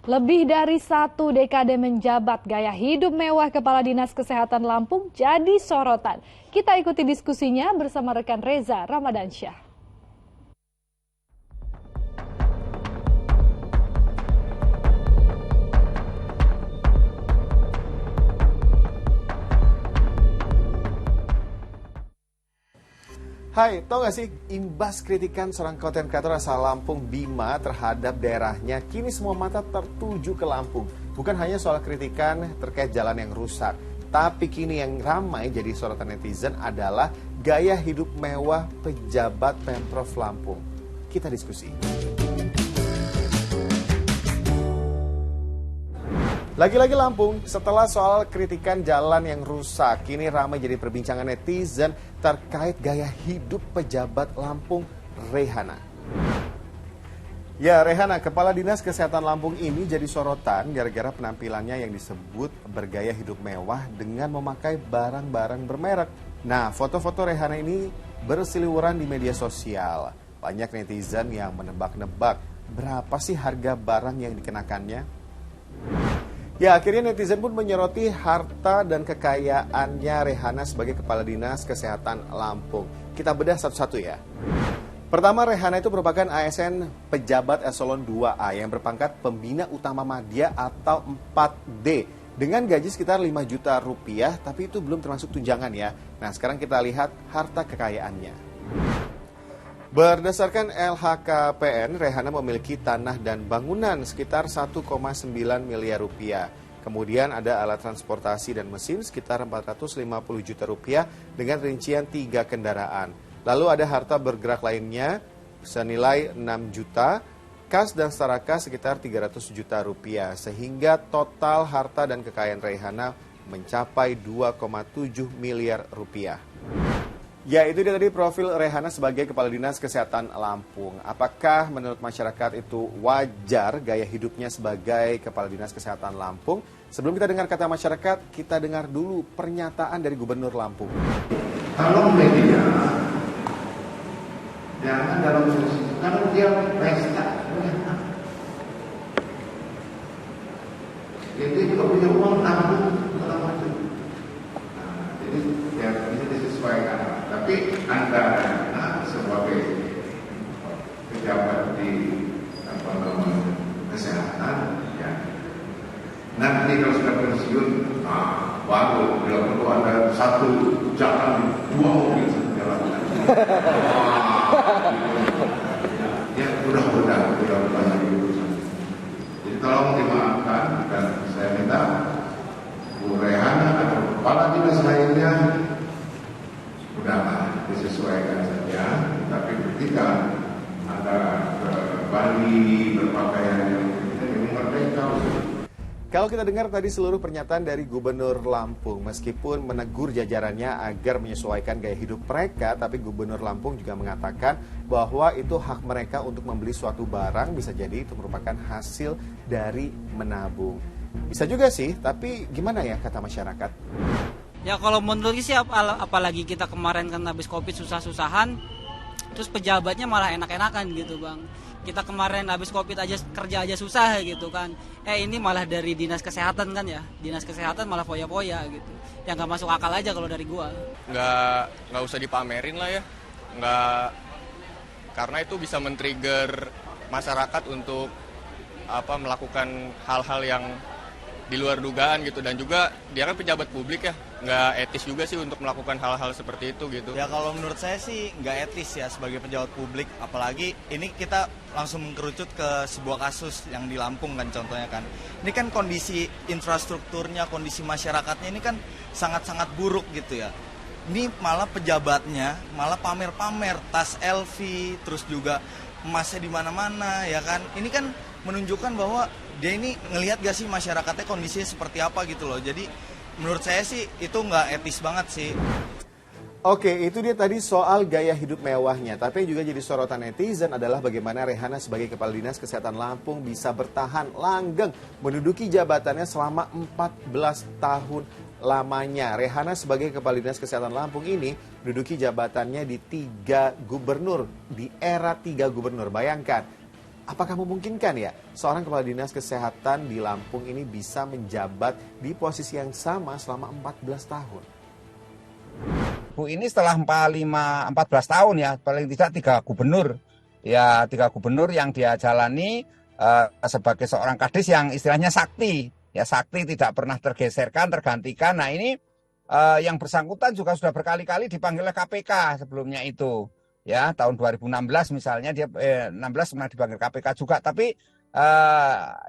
Lebih dari 1 dekade menjabat, gaya hidup mewah Kepala Dinas Kesehatan Lampung jadi sorotan. Kita ikuti diskusinya bersama rekan Reza Ramadansyah. Hai, tau gak sih imbas kritikan seorang konten kreator asal Lampung, Bima, terhadap daerahnya, kini semua mata tertuju ke Lampung. Bukan hanya soal kritikan terkait jalan yang rusak, tapi kini yang ramai jadi sorotan netizen adalah gaya hidup mewah pejabat Pemprov Lampung. Kita diskusi. Lagi-lagi Lampung, setelah soal kritikan jalan yang rusak, kini ramai jadi perbincangan netizen terkait gaya hidup pejabat Lampung, Rehana. Ya, Rehana, Kepala Dinas Kesehatan Lampung ini jadi sorotan gara-gara penampilannya yang disebut bergaya hidup mewah dengan memakai barang-barang bermerek. Nah, foto-foto Rehana ini berseliweran di media sosial. Banyak netizen yang menebak-nebak berapa sih harga barang yang dikenakannya. Ya, akhirnya netizen pun menyoroti harta dan kekayaannya Rehana sebagai Kepala Dinas Kesehatan Lampung. Kita bedah satu-satu ya. Pertama, Rehana itu merupakan ASN pejabat eselon 2A yang berpangkat Pembina Utama Madya atau 4D. Dengan gaji sekitar 5 juta rupiah, tapi itu belum termasuk tunjangan ya. Nah, sekarang kita lihat harta kekayaannya. Berdasarkan LHKPN, Rehana memiliki tanah dan bangunan sekitar 1,9 miliar rupiah. Kemudian ada alat transportasi dan mesin sekitar 450 juta rupiah dengan rincian 3 kendaraan. Lalu ada harta bergerak lainnya senilai 6 juta, kas dan setara kas sekitar 300 juta rupiah. Sehingga total harta dan kekayaan Rehana mencapai 2,7 miliar rupiah. Ya, itu dia tadi profil Rehana sebagai Kepala Dinas Kesehatan Lampung. Apakah menurut masyarakat itu wajar gaya hidupnya sebagai Kepala Dinas Kesehatan Lampung? Sebelum kita dengar kata masyarakat, kita dengar dulu pernyataan dari Gubernur Lampung. Kalau media, jangan dalam posisi, kalau dia pesta, itu juga punya uang tabung, segala macam. Nah, jadi ya bisa disesuaikan. Tapi Anda sebagai pejabat di kesehatan, ya, nanti kalau sudah pensiun, baru bila perlu ada satu jalan 2 mobil jalan. Ya mudah-mudahan jadi tolong dimaafkan dan saya minta Bu Rehana atau kepala dinas lainnya udahlah disesuaikan saja, tapi ketika ada Bali berpakaian yang merdeka. Kalau kita dengar tadi seluruh pernyataan dari Gubernur Lampung, meskipun menegur jajarannya agar menyesuaikan gaya hidup mereka, tapi Gubernur Lampung juga mengatakan bahwa itu hak mereka untuk membeli suatu barang, bisa jadi itu merupakan hasil dari menabung. Bisa juga sih, tapi gimana ya kata masyarakat? Ya kalau menurut sih apalagi kita kemarin kan habis Covid susah-susahan, terus pejabatnya malah enak-enakan gitu Bang. Kita kemarin habis Covid aja kerja aja susah gitu kan. Ini malah dari Dinas Kesehatan kan ya. Dinas Kesehatan malah foya-foya gitu. Yang gak masuk akal aja kalau dari gua. Nggak usah dipamerin lah ya. Karena itu bisa men-trigger masyarakat untuk melakukan hal-hal yang di luar dugaan gitu, dan juga dia kan pejabat publik ya, nggak etis juga sih untuk melakukan hal-hal seperti itu gitu. Ya kalau menurut saya sih nggak etis ya sebagai pejabat publik, apalagi ini kita langsung mengerucut ke sebuah kasus yang di Lampung kan contohnya kan. Ini kan kondisi infrastrukturnya, kondisi masyarakatnya ini kan sangat-sangat buruk gitu ya. Ini malah pejabatnya malah pamer-pamer tas LV, terus juga emasnya di mana-mana ya kan. Ini kan menunjukkan bahwa dia ini ngelihat gak sih masyarakatnya kondisinya seperti apa gitu loh. Jadi menurut saya sih itu nggak etis banget sih. Oke, itu dia tadi soal gaya hidup mewahnya. Tapi yang juga jadi sorotan netizen adalah bagaimana Rehana sebagai Kepala Dinas Kesehatan Lampung bisa bertahan langgeng menduduki jabatannya selama 14 tahun lamanya. Rehana sebagai Kepala Dinas Kesehatan Lampung ini menduduki jabatannya di 3 gubernur, di era 3 gubernur. Bayangkan, Apakah memungkinkan ya seorang kepala dinas kesehatan di Lampung ini bisa menjabat di posisi yang sama selama 14 tahun? Bu, ini setelah 14 tahun ya, paling tidak 3 gubernur. Ya, 3 gubernur yang dia jalani sebagai seorang kadis yang istilahnya sakti. Ya, sakti tidak pernah tergeserkan, tergantikan. Nah, ini yang bersangkutan juga sudah berkali-kali dipanggil oleh KPK sebelumnya itu. Ya, tahun 2016 misalnya dia 16 pernah dipanggil KPK juga. Tapi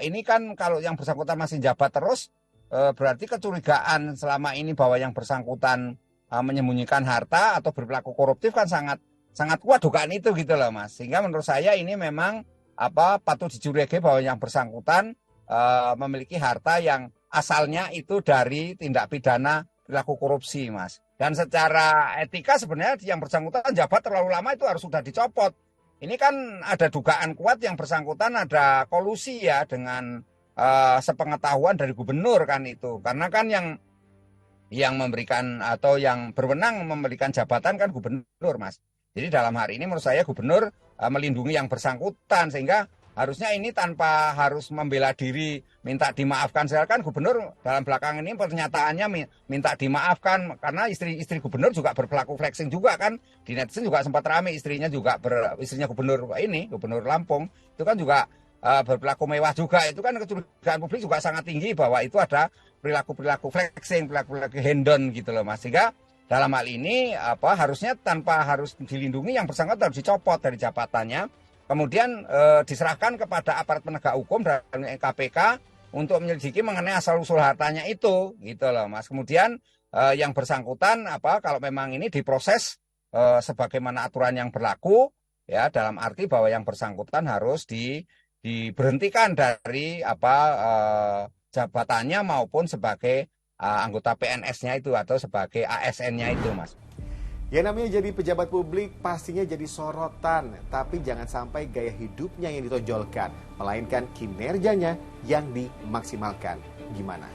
ini kan kalau yang bersangkutan masih jabat terus, berarti kecurigaan selama ini bahwa yang bersangkutan menyembunyikan harta atau berperilaku koruptif kan sangat kuat dugaan itu gitu loh, Mas. Sehingga menurut saya ini memang patut dicurigai bahwa yang bersangkutan memiliki harta yang asalnya itu dari tindak pidana perilaku korupsi, Mas. Dan secara etika sebenarnya yang bersangkutan jabat terlalu lama itu harus sudah dicopot. Ini kan ada dugaan kuat yang bersangkutan ada kolusi ya dengan sepengetahuan dari gubernur kan itu. Karena kan yang memberikan atau yang berwenang memberikan jabatan kan gubernur, Mas. Jadi dalam hari ini menurut saya gubernur melindungi yang bersangkutan sehingga harusnya ini tanpa harus membela diri minta dimaafkan. Kan gubernur dalam belakangan ini pernyataannya minta dimaafkan karena istri gubernur juga berperilaku flexing juga kan. Di netizen juga sempat ramai istrinya gubernur gubernur Lampung itu kan juga berperilaku mewah juga. Itu kan kecurigaan publik juga sangat tinggi bahwa itu ada perilaku flexing, perilaku hedon gitu loh, Mas. Sehingga dalam hal ini harusnya tanpa harus dilindungi yang bersangkutan harus dicopot dari jabatannya, kemudian diserahkan kepada aparat penegak hukum dan KPK untuk menyelidiki mengenai asal-usul hartanya itu gitu loh, Mas. Kemudian yang bersangkutan kalau memang ini diproses sebagaimana aturan yang berlaku ya, dalam arti bahwa yang bersangkutan harus diberhentikan dari jabatannya maupun sebagai anggota PNS-nya itu atau sebagai ASN-nya itu, Mas. Ya, namanya jadi pejabat publik pastinya jadi sorotan, tapi jangan sampai gaya hidupnya yang ditonjolkan, melainkan kinerjanya yang dimaksimalkan. Gimana?